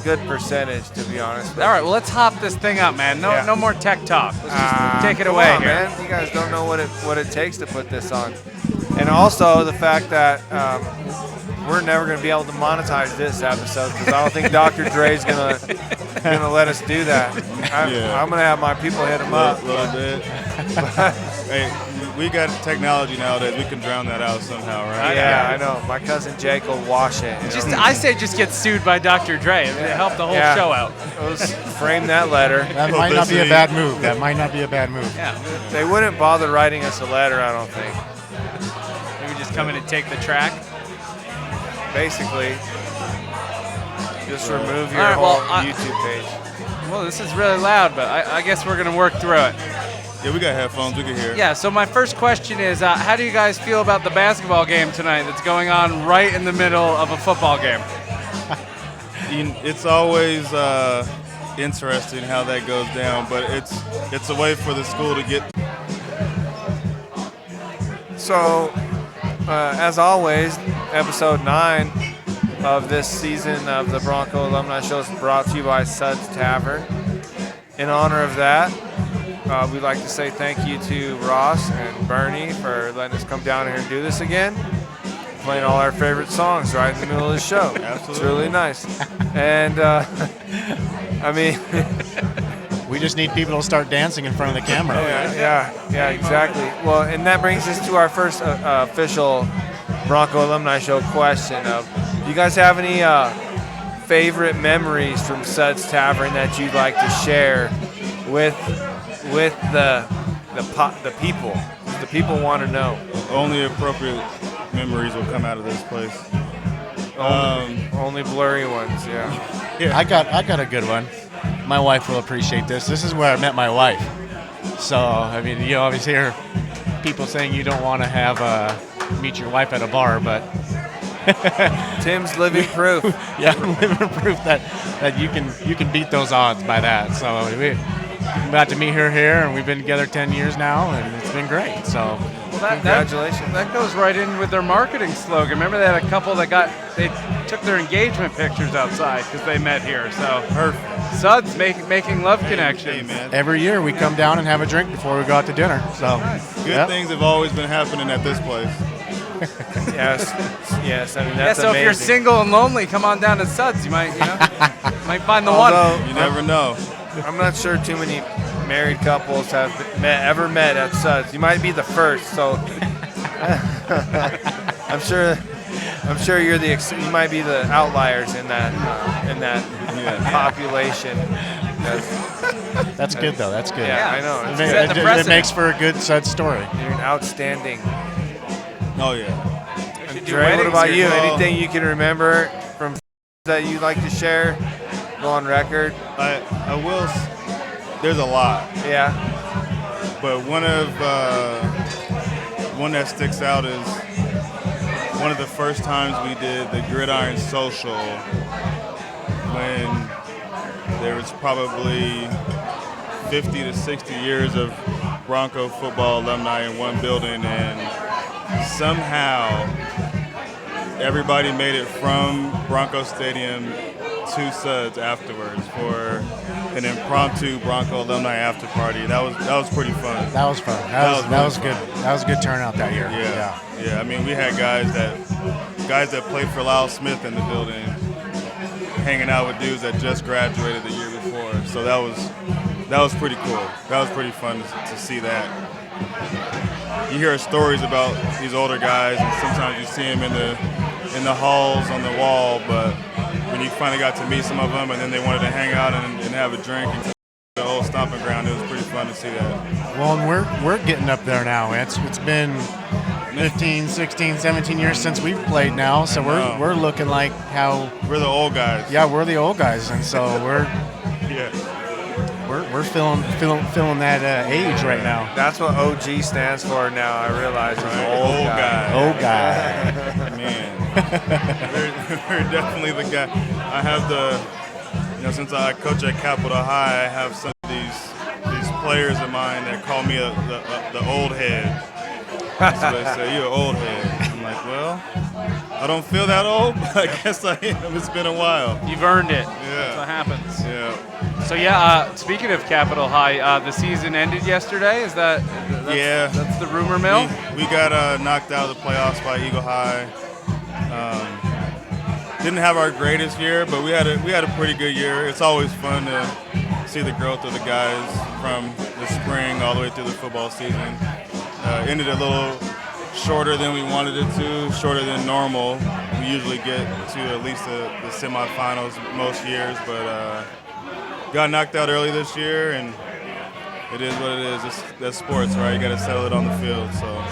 good percentage, to be honest. All right, well, let's hop this thing up, man. No more tech talk. Let's just take it away come on, here. man. You guys don't know what it takes to put this on. And also the fact that we're never going to be able to monetize this episode because I don't think Dr. Dre's gonna let us do that. I'm gonna have my people hit him up. A little bit. Hey, we got technology nowadays. We can drown that out somehow, right? Yeah, I know. My cousin Jake will wash it. I say just get sued by Dr. Dre. It helped the whole show out. Frame that letter. That might not be a bad move. Yeah. They wouldn't bother writing us a letter, I don't think. Maybe just come in and take the track. Basically, just remove your YouTube page. Well, this is really loud, but I guess we're going to work through it. Yeah, we got headphones. We can hear. Yeah, so my first question is, how do you guys feel about the basketball game tonight that's going on right in the middle of a football game? It's always interesting how that goes down, but it's a way for the school to get. So, as always, episode 9 of this season of the Bronco Alumni Show is brought to you by Suds Tavern. In honor of that, we'd like to say thank you to Ross and Bernie for letting us come down here and do this again. Playing all our favorite songs right in the middle of the show. Absolutely. It's really nice. And, I mean... We just need people to start dancing in front of the camera. Yeah, exactly. Well, and that brings us to our first official Bronco Alumni Show question of, do you guys have any favorite memories from Suds Tavern that you'd like to share with the people? The people want to know. Only appropriate memories will come out of this place. Only blurry ones, yeah. I got a good one. My wife will appreciate this. This is where I met my wife. So, I mean, you always hear people saying you don't want to meet your wife at a bar, but Tim's living proof. Yeah, living proof that you can beat those odds by that. So we got to meet her here, and we've been together 10 years now, and it's been great. So congratulations. That goes right in with their marketing slogan. Remember they had a couple that they took their engagement pictures outside because they met here. So Suds making love connections. Hey, man. Every year we come down and have a drink before we go out to dinner. So Good things have always been happening at this place. Yes. I mean, that's so amazing. if you're single and lonely, come on down to Suds. You might might find the one. You never know. I'm not sure too many married couples have ever met at Suds. You might be the first, so I'm sure you're you might be the outliers in that population. That's good though. That's good. Yeah, I know. It makes for a good Suds story. You're an outstanding. Oh yeah. Dre, what about you? Anything you can remember from that you'd like to share? Go on record. I will. There's a lot. Yeah. But one that sticks out is one of the first times we did the Gridiron Social when there was probably 50 to 60 years of Bronco football alumni in one building, and somehow everybody made it from Bronco Stadium to Suds afterwards for an impromptu Bronco alumni after party. That was pretty fun. That was fun. That was good. That was a good turnout that year. Yeah. I mean, we had guys that played for Lyle Smith in the building, hanging out with dudes that just graduated the year before. So that was pretty cool. That was pretty fun to see that. You hear stories about these older guys, and sometimes you see them in the halls on the wall, but when you finally got to meet some of them and then they wanted to hang out and have a drink and the old stomping ground, it was pretty fun to see that. Well, and we're getting up there now. It's been 15, 16, 17 years since we've played now, so we're looking like how we're the old guys. Yeah, we're the old guys, and so we're feeling that age right now. That's what OG stands for now. I realize it's old guy. Old guy. Man, we're definitely the guy. I have since I coach at Capitol High, I have some of these players of mine that call me the old head. That's what they say. You're an old head. I'm like, well, I don't feel that old, but I guess I am. It's been a while. You've earned it. Yeah. That's what happens. Yeah. So yeah, speaking of Capitol High, the season ended yesterday. That's the rumor mill. We got knocked out of the playoffs by Eagle High. Didn't have our greatest year, but we had a pretty good year. It's always fun to see the growth of the guys from the spring all the way through the football season. Ended a little shorter than we wanted it to, shorter than normal. We usually get to at least the semifinals most years, but got knocked out early this year, and it is what it is. That's sports, right? You got to settle it on the field. So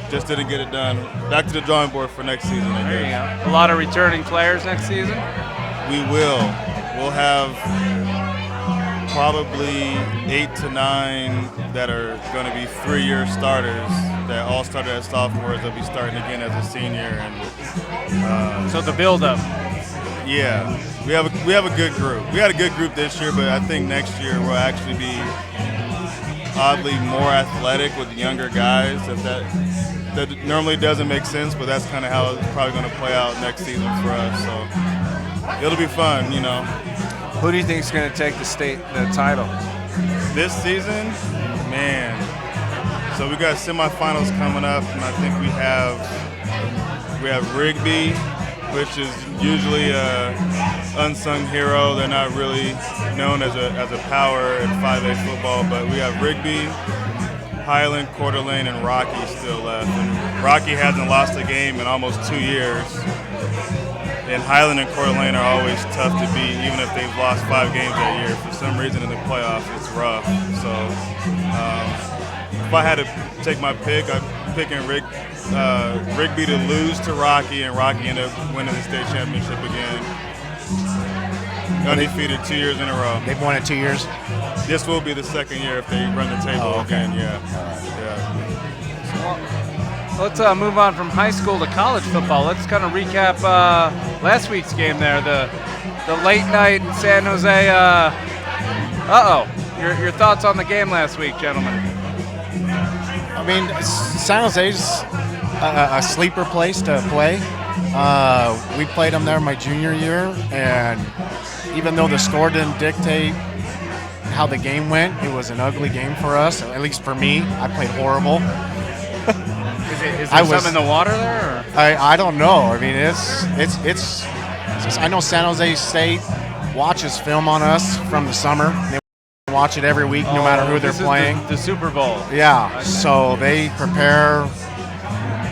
just didn't get it done. Back to the drawing board for next season, I There guess. you go. A lot of returning players next season. We will. We'll have probably 8 to 9 that are going to be 3-year starters that all started as sophomores. They'll be starting again as a senior, and So the build-up. yeah, we have a good group. We had a good group this year, but I think next year we'll actually be oddly more athletic with the younger guys. If that normally doesn't make sense, but that's kind of how it's probably going to play out next season for us. So it'll be fun, you know. Who do you think is going to take the title? This season, man. So we got semifinals coming up, and I think we have Rigby, which is usually a unsung hero. They're not really known as a power in 5A football, but we have Rigby, Highland, Coeur d'Alene, and Rocky still left. And Rocky hasn't lost a game in almost 2 years. And Highland and Coeur d'Alene are always tough to beat, even if they've lost 5 games that year. For some reason in the playoffs, it's rough. So if I had to take my pick, I'm picking Rigby to lose to Rocky, and Rocky end up winning the state championship again. Undefeated 2 years in a row. They've won it 2 years. This will be the second year if they run the table again. Yeah. Let's move on from high school to college football. Let's kind of recap last week's game there, the late night San Jose. Your thoughts on the game last week, gentlemen? I mean, San Jose's a sleeper place to play. We played them there my junior year, and even though the score didn't dictate how the game went, it was an ugly game for us. At least for me, I played horrible. Is there some in the water there? Or? I don't know. I mean, it's I know San Jose State watches film on us from the summer. They watch it every week, no matter who they're playing. The Super Bowl. Yeah, so they prepare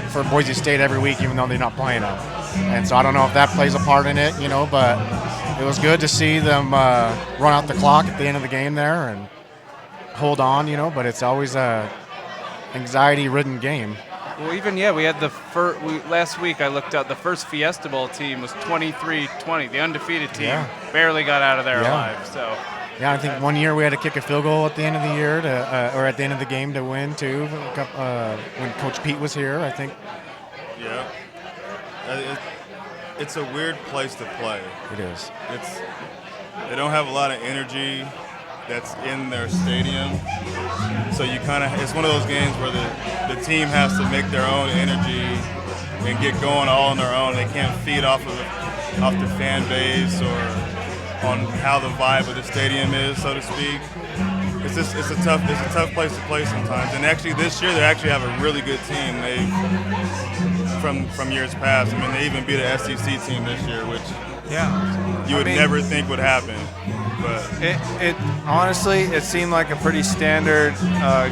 for Boise State every week, even though they're not playing them. And so I don't know if that plays a part in it, but it was good to see them run out the clock at the end of the game there and hold on, but it's always a anxiety-ridden game. Well, we had last week I looked up, the first Fiesta Bowl team was 23-20. The undefeated team barely got out of there alive. So. Yeah, I think one year we had to kick a field goal at the end of the year or at the end of the game to win too. When Coach Pete was here, I think. Yeah. It's a weird place to play. It is. They don't have a lot of energy that's in their stadium. So it's one of those games where the team has to make their own energy and get going all on their own. They can't feed off the fan base or on how the vibe of the stadium is, so to speak. It's a tough place to play sometimes. And actually this year they actually have a really good team. From years past. I mean, they even beat an SEC team this year, which you would never think would happen. But it honestly, it seemed like a pretty standard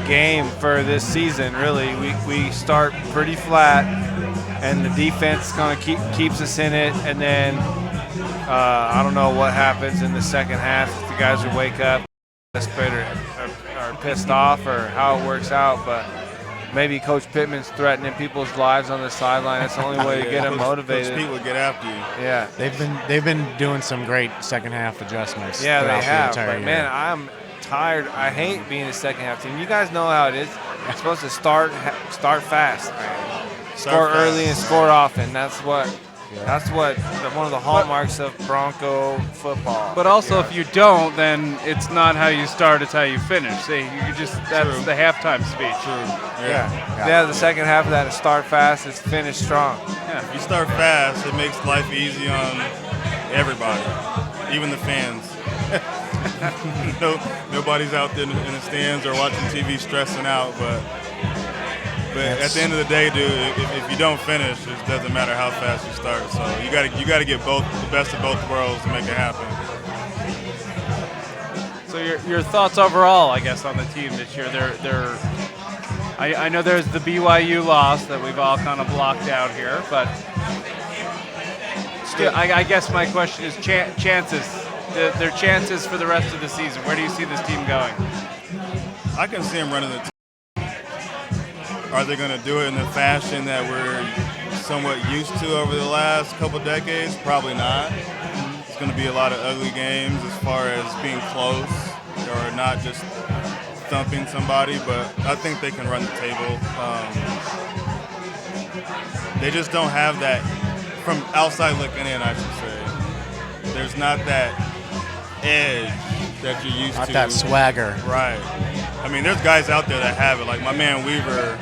game for this season. Really, we start pretty flat, and the defense kind of keeps us in it, and then I don't know what happens in the second half. If the guys would wake up, are pissed off, or how it works out, but. Maybe Coach Pittman's threatening people's lives on the sideline. That's the only way to get them motivated. Coach Pete would get after you. Yeah, they've been doing some great second half adjustments. Yeah, they have. But man, I'm tired. I hate being a second half team. You guys know how it is. You're supposed to start fast, man. Score early and score often. That's what That's one of the hallmarks of Bronco football. But also, if you don't, then it's not how you start; it's how you finish. That's the halftime speech. True. Yeah, the second half of that is start fast, it's finish strong. Yeah. If you start fast, it makes life easy on everybody, even the fans. Nobody's out there in the stands or watching TV stressing out, but at the end of the day, dude, if you don't finish, it doesn't matter how fast you start. So you got to get the best of both worlds to make it happen. So your thoughts overall, I guess, on the team this year? I know there's the BYU loss that we've all kind of blocked out here, but still, I guess my question is chances. Their chances for the rest of the season. Where do you see this team going? I can see them running the team. Are they going to do it in the fashion that we're somewhat used to over the last couple decades? Probably not. It's going to be a lot of ugly games as far as being close or not just thumping somebody, but I think they can run the table. They just don't have that, from outside looking in, I should say. There's not that edge that you're used to. Not that swagger. Right. I mean, there's guys out there that have it. Like my man Weaver,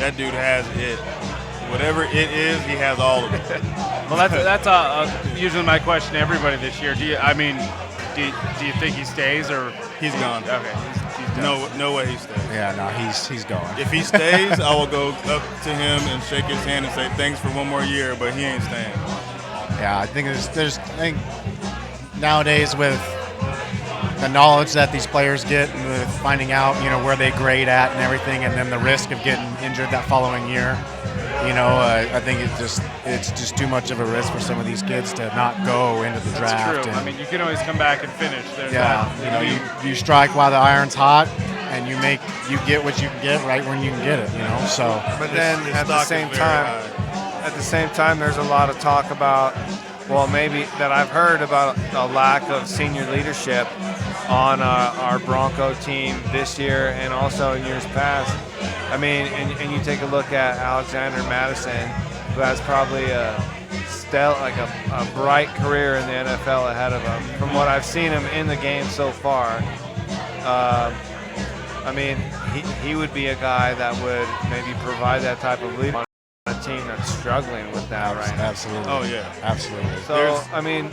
that dude has it. Whatever it is, he has all of it. Well, that's usually my question to everybody this year. Do you think he stays or He's gone. Okay. He's done. No way he stays. Yeah, no, he's going. If he stays, I will go up to him and shake his hand and say thanks for one more year, but he ain't staying. Yeah, I think I think nowadays with the knowledge that these players get and with finding out, where they grade at and everything, and then the risk of getting injured that following year, I think it's just too much of a risk for some of these kids to not go into the draft. That's true. I mean, you can always come back and finish. You strike while the iron's hot, and you get what you can get right when you can get it. So. But then at the same time, there's a lot of talk about, maybe that I've heard about a lack of senior leadership on our Bronco team this year and also in years past. I mean, and you take a look at Alexander Madison, who has probably a bright career in the NFL ahead of him. From what I've seen him in the game so far, I mean, he would be a guy that would maybe provide that type of leadership on a team that's struggling with that right now. Absolutely. Oh, yeah. Absolutely. So, I mean,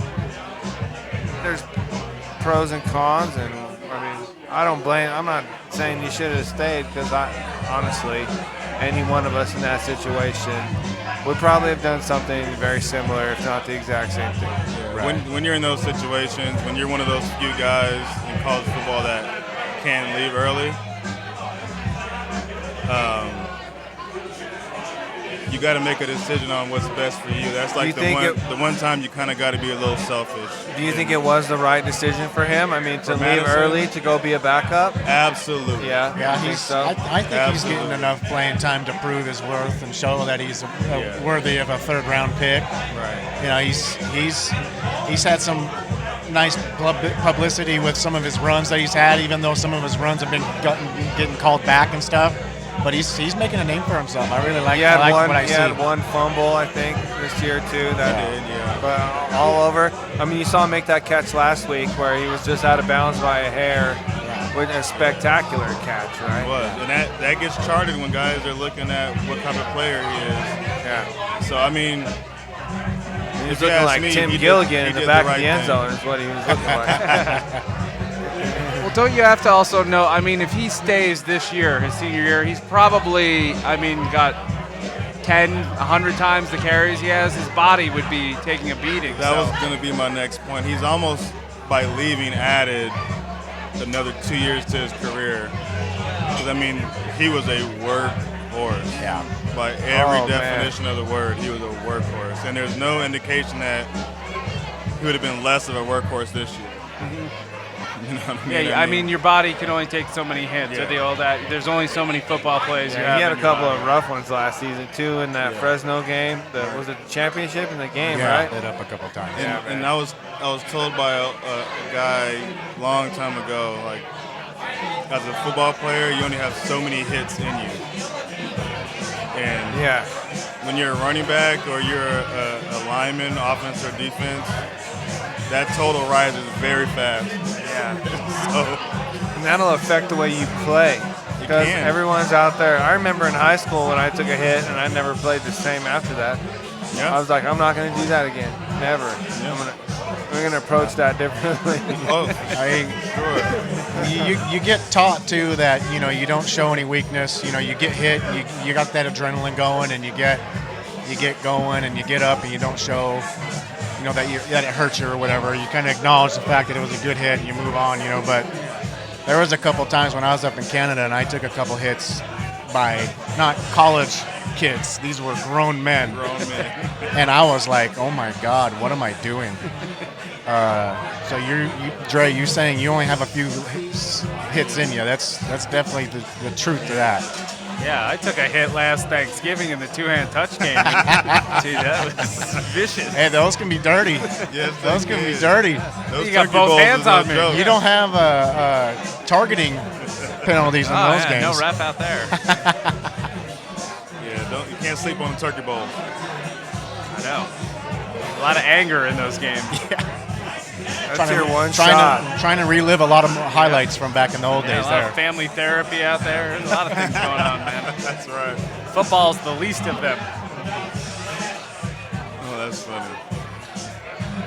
there's pros and cons, and I mean, I'm not saying he should have stayed, because honestly, any one of us in that situation would probably have done something very similar, if not the exact same thing. Yeah. Right. When you're in those situations, when you're one of those few guys in college football that can leave early, you got to make a decision on what's best for you. That's like the one time you kind of got to be a little selfish. Do you think it was the right decision for him? I mean, to leave early to go be a backup? Absolutely. Yeah. Yeah, I think so. I think he's getting enough playing time to prove his worth and show that he's worthy of a third-round pick. Right. He's had some nice publicity with some of his runs that he's had, even though some of his runs have been getting called back and stuff. But he's making a name for himself. I really like what I see. He had one fumble, I think, this year too. But all over. I mean, you saw him make that catch last week where he was just out of bounds by a hair, with a spectacular catch, right? It was, and that gets charted when guys are looking at what type of player he is. Yeah. So I mean, he was looking like Tim Gilligan in the back of the end zone. Is what he was looking like. Well, don't you have to also know, I mean, if he stays this year, his senior year, he's probably, got 10, 100 times the carries he has. His body would be taking a beating. That was going to be my next point. He's almost, by leaving, added another 2 years to his career. Because, I mean, he was a workhorse. Yeah. By every definition of the word, he was a workhorse. And there's no indication that he would have been less of a workhorse this year. Mm-hmm. You know what I mean? Yeah, I mean, your body can only take so many hits. Yeah. There's only so many football plays you have. He had in a your couple body. of rough ones last season too in that Fresno game. Was it the championship in the game, right? Lit up a couple times. And I was told by a guy a long time ago, like, as a football player, you only have so many hits in you. And when you're a running back or you're a lineman, offense or defense, that total rises very fast. Yeah. So And that'll affect the way you play. Because can. everyone's out there. I remember in high school when I took a hit and I never played the same after that. yeah. I was like, I'm not going to do that again. Never. We're going to approach that differently. Oh, You get taught too that you don't show any weakness. You get hit, you got that adrenaline going, and you get going, and you get up, and you don't show that it hurts you or whatever. You kind of acknowledge the fact that it was a good hit, and you move on. But there was a couple times when I was up in Canada, and I took a couple hits by not college kids. These were grown men. And I was like, oh my God, what am I doing? So Dre, you're saying you only have a few hits in you. That's definitely the truth to that. Yeah, I took a hit last Thanksgiving in the two-hand touch game. Dude, that was vicious. Hey, those can be dirty. yes, Those can be dirty. Those You got turkey both bowls hands is on no me. joke. You don't have targeting penalties in those games. No ref out there. Yeah, you can't sleep on the turkey bowl. I know. A lot of anger in those games. That's your one shot. Trying to relive a lot of highlights from back in the old Yeah, days a lot there. of family therapy out there. There's a lot of things going on, man. That's right. Football's the least of them. Oh, that's funny.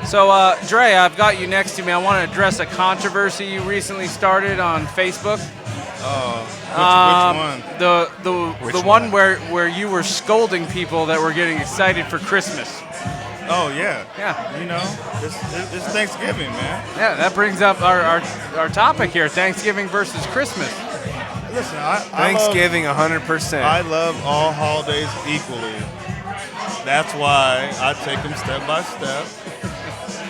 So, Dre, I've got you next to me. I want to address a controversy you recently started on Facebook. Oh, which one? The one where you were scolding people that were getting excited for Christmas. Oh, yeah. Yeah. It's Thanksgiving, man. Yeah, that brings up our topic here, Thanksgiving versus Christmas. Listen, Thanksgiving, 100%. I love all holidays equally. That's why I take them step by step.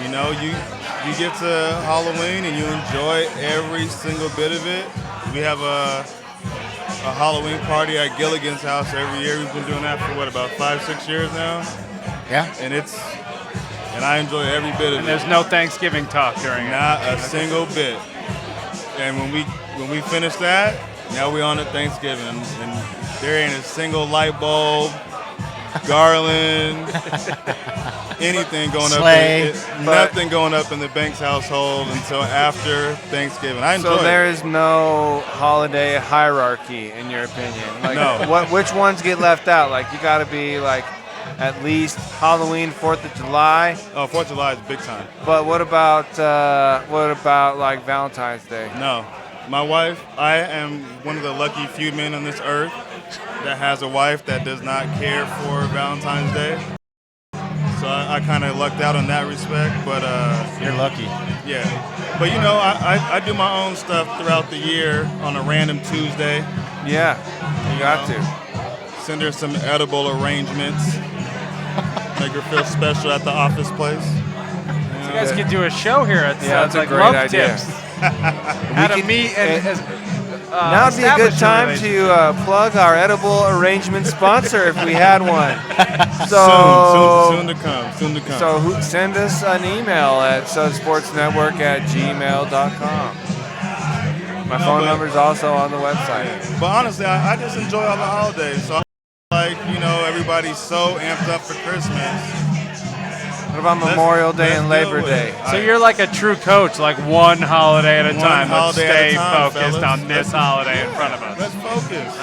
You get to Halloween and you enjoy every single bit of it. We have a Halloween party at Gilligan's house every year. We've been doing that for about 5-6 years now. Yeah. And I enjoy every bit of And it. there's no Thanksgiving talk during it. Not a single bit. And when we finish that, now we on to Thanksgiving, and there ain't a single light bulb, garland, anything going Sleigh. up. Nothing going up in the Banks household until after Thanksgiving. I enjoy So there it. is no holiday hierarchy, in your opinion? Like, No. Which ones get left out? Like, you got to be like at least Halloween, 4th of July. Oh, 4th of July is big time. But what about like Valentine's Day? No. My wife, I am one of the lucky few men on this earth that has a wife that does not care for Valentine's Day. So I kind of lucked out in that respect, but You're lucky. yeah. But I do my own stuff throughout the year on a random Tuesday. Yeah, you got to. Send her some edible arrangements. Make her feel special at the office place. You guys could do a show here. It Yeah, sounds that's a like great love idea. tips. How to could- meet and Now would be a good establish time relationship. to plug our edible arrangement sponsor if we had one. So Soon to come. Soon to come. So send us an email at sudsportsnetwork@gmail.com. My phone number is also on the website. But honestly, I just enjoy all the holidays. So everybody's so amped up for Christmas. What about Memorial Day and let's deal Labor with Day? it. So you're like a true coach, like one holiday at a One time. Let's holiday at a stay time, focused fellas. on this holiday in front of us. Let's focus.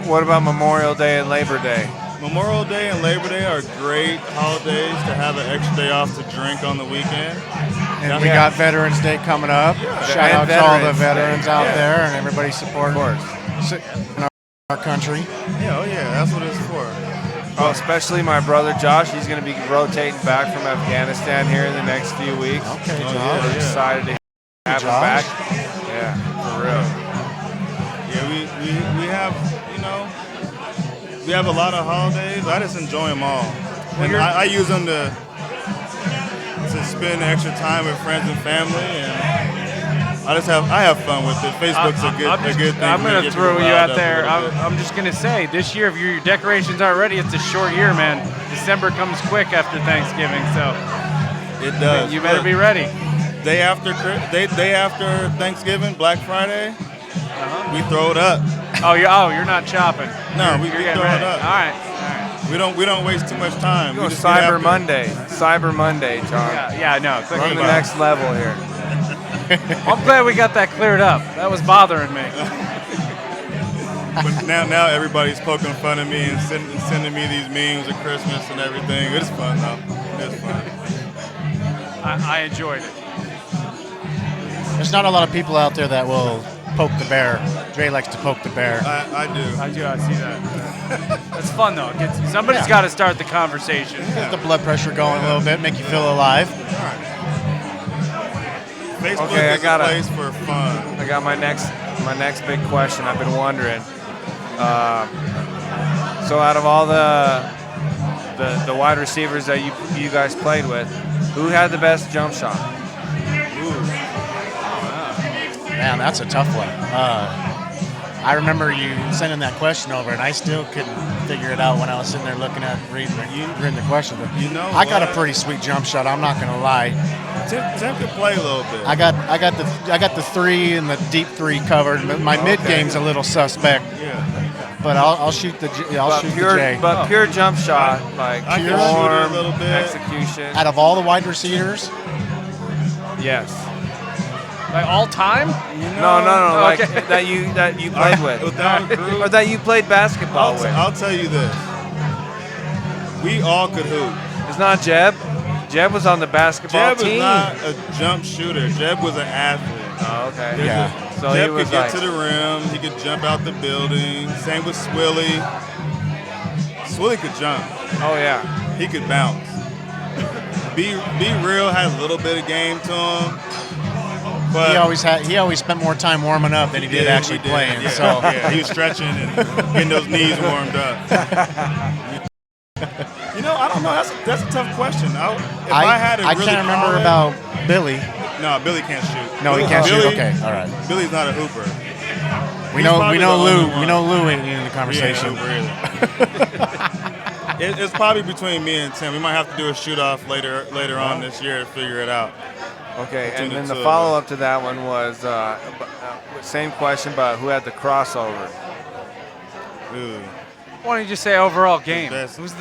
What about Memorial Day and Labor Day? Memorial Day and Labor Day are great holidays to have an extra day off to drink on the weekend. And we got Veterans Day coming up. Shout out to all the veterans out there and everybody supporting our country. Yeah, oh yeah, that's what it's for. Oh, especially my brother Josh. He's going to be rotating back from Afghanistan here in the next few weeks. Okay, Oh, Josh. yeah, We're excited to have him Josh. back. Yeah, for real. Yeah, we have a lot of holidays. I just enjoy them all, and I use them to spend extra time with friends and family, and I have fun with it. Facebook's a good thing. I'm going to get throw people you riled out up a there. little bit. I'm just going to say, this year, if your decorations aren't ready, it's a short year, man. December comes quick after Thanksgiving, so It does. you better be ready. Day after Thanksgiving, Black Friday, we throw it up. Oh, you're not chopping. No, we you're throw getting it ready. up. All right. We don't waste too much time. Go We just get after Cyber it. Monday. Cyber Monday, John. Yeah, no. We're on the next level here. I'm glad we got that cleared up. That was bothering me. But now everybody's poking fun at me and sending me these memes at Christmas and everything. It's fun though. It's fun. I enjoyed it. There's not a lot of people out there that will poke the bear. Dre likes to poke the bear. I do. I see that. That's fun though. Somebody's got to start the conversation. Get the blood pressure going a little bit, make you feel alive. Facebook Okay, is a place for fun. I got my next big question. I've been wondering. So out of all the wide receivers that you guys played with, who had the best jump shot? Man, that's a tough one. I remember you sending that question over, and I still couldn't figure it out when I was sitting there looking at reading the question. But I got a pretty sweet jump shot. I'm not gonna lie. Tim could play a little bit. I got the three and the deep three covered. My mid game's a little suspect. Yeah. But I'll shoot the J. But pure jump shot, like I can shoot it form, a little bit. execution. Out of all the wide receivers, Yes. Like all time? No. Like Okay. that you played with, Without a group, or that you played basketball with. I'll tell you this. We all could hoop. It's not Jeb. Jeb was on the basketball Jeb was team. not a jump shooter. Jeb was an athlete. Oh, okay. There's Yeah. So Jeb he was could get like, to the rim. He could jump out the building. Same with Swilly. Swilly could jump. oh yeah. He could bounce. Be Real had a little bit of game to him. But he always spent more time warming up than he did actually playing. Yeah. So yeah, he was stretching and getting those knees warmed up. I don't know. That's a tough question. If I had to I really can't call remember it- about Billy. No, Billy can't shoot. No, he can't shoot. Billy- Okay, all right. Billy's not a hooper. We He's know probably the Lou. only one. We know Lou ain't in the He ain't a conversation. hooper either. It's probably between me and Tim. We might have to do a shoot off later on this year to figure it out. Okay, Between and then the the two of us. follow-up to that one was same question, but who had the crossover? Ooh. Why don't you just say overall game? Best. Who's the